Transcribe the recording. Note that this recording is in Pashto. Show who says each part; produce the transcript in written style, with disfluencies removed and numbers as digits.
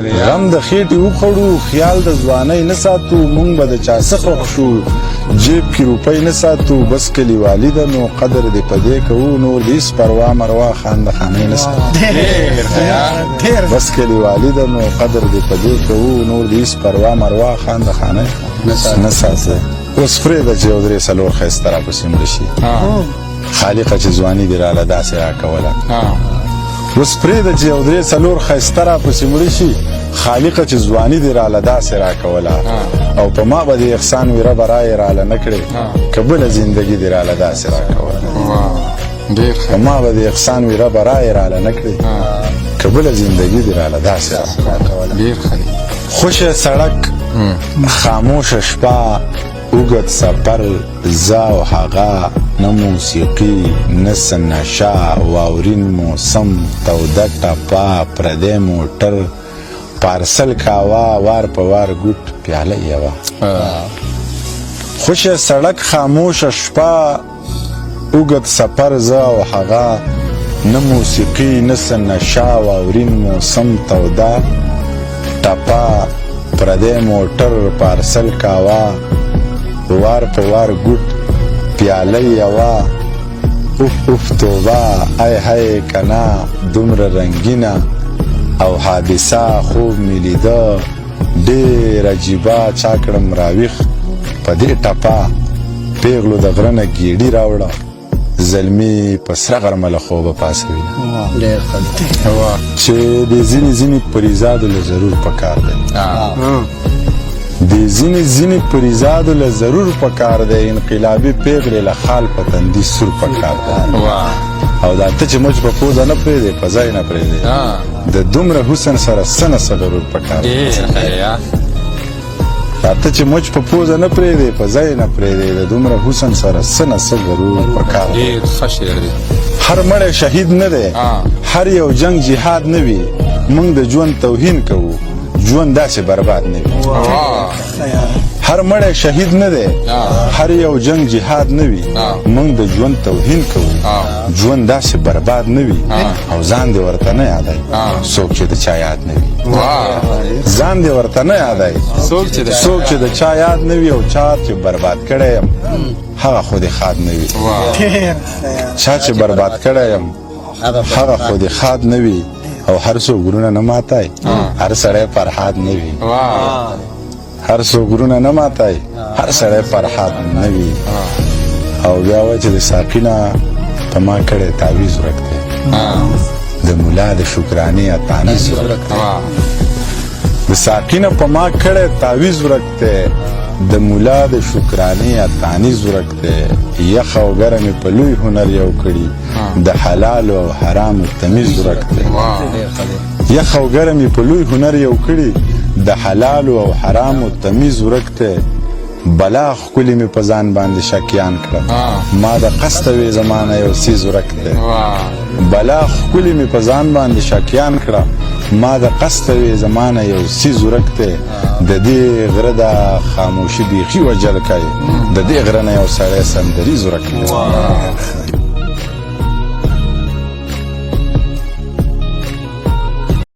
Speaker 1: غم د خېټې وخوړو خیال د ځوانۍ نه ساتو مونږ به د چا څه خوښ شو جیب کې روپۍ نه ساتو بس کلیوالي ده نو قدر دې په دې کوو نور دې هېڅ پروا مروا خاندخانۍ نه ساتو بس کلیوالي ده نو قدر دې په دې کوو نور دې هېڅ پروا مروا خاندخانۍ نه ساتو اوس پرېږده چې یو درې څلور ښایسته راپسې مړه شي خالقه چې ځواني دې راله داسې راکوله اوس پرېږده چې یو درې څلور ښایسته راپسې مړه شي خالقه چې ځواني دې راله داسې راکوله او په ما به دې احسان وي ربه رایې راله نه کړې که بله زندګي دې راله داسې راکوله په ما به دې احسان وي ربه رایې راله نه کړې که بله زندګي دې راله داسې راکوله خوشه سړک خاموشه شپه اوږد سفر زه او هغه نه موسیقي نه څه نشه واورین موسم توده ټپه پردی موټر پارسل کاوه وار په وار ګوټ پیاله یوه خوشه سړک خاموشه شپه اوږد سفر زه او هغه نه موسیقي نه څه نشه واورین موسم توده ټپه پردی موټر پارسل کاوه وار په وار ګوټ پیاله یوه اوف اوف توبه ای های کنا دومره رنګینه او حادثه خوب مې لیده ډېر عجیبه چا کړم راویښ په دې ټپه پیغلو د غره نه ګیډي راوړه زلمي په سره غرمه له خوبه پاڅوي چې د ځینې پریزادو له ضرور پکار دی د ځینې پریزادو له ضرور پکار دی انقلابي پیغلې له خال په تندي سور پکار دی او دا ته چې موږ په پوزه نه پرېږدې په ځای نه پرېږدې د دومره حسن سره څه نه څه ضرور پکار دی دا ته چې موږ په پوزه نه پرېږدې په ځای نه پرېږدې د دومره حسن سره څه نه څه ضرور پکار دی هر مړی شهید نه دی هر یو جنگ جهاد نه وي موږ د ژوند توهین کوو ژوند داسې برباد نه وي هر مړی شهید نه دی هر یو جنگ جهاد نه وي موږ د ژوند توهین کوو ژوند داسې برباد نه وي او ځان دې ورته نه یادوي څوک چې د چا یاد نه وي ځان دې ورته نه یادوي څوک چې د چا یاد نه وي او چا چې برباد کړی یم هغه خو دې ښاد نه وي چا چې برباد کړی یم هغه خو دې ښاد نه وي او هر څو ګرونه نه ماتای هر سړی فرحاد نه وي هر څو ګرونه نه ماتای هر سړی فرحاد نه وي او بیا وایي چې د ساقي نه په ما کړی تعویز ورک دی د ملا د شکرانې اتانیز ورک دی د ساقي نه په ما کړی تعویز ورک دی د ملا د شکرانې اتانیز ورک دی یخ او ګرمې په لوی هنر یو کړي د حلال او حرامو تمیز ورک دی یخ او ګرمې په لوی هنر یو کړي د حلال او حرامو تمیز ورک دی بلا ښکلې مې په ځان باندې شکیان کړه ما د قصده وې زمانه یو څیز ورک دی بلا ښکلې مې په ځان باندې شکیان کړه ما د قصده وې زمانه یو څیز ورک دی د دې غره د خاموشي بیخي وجل کوي د دې غره نه یو سړی سندریز ورک دی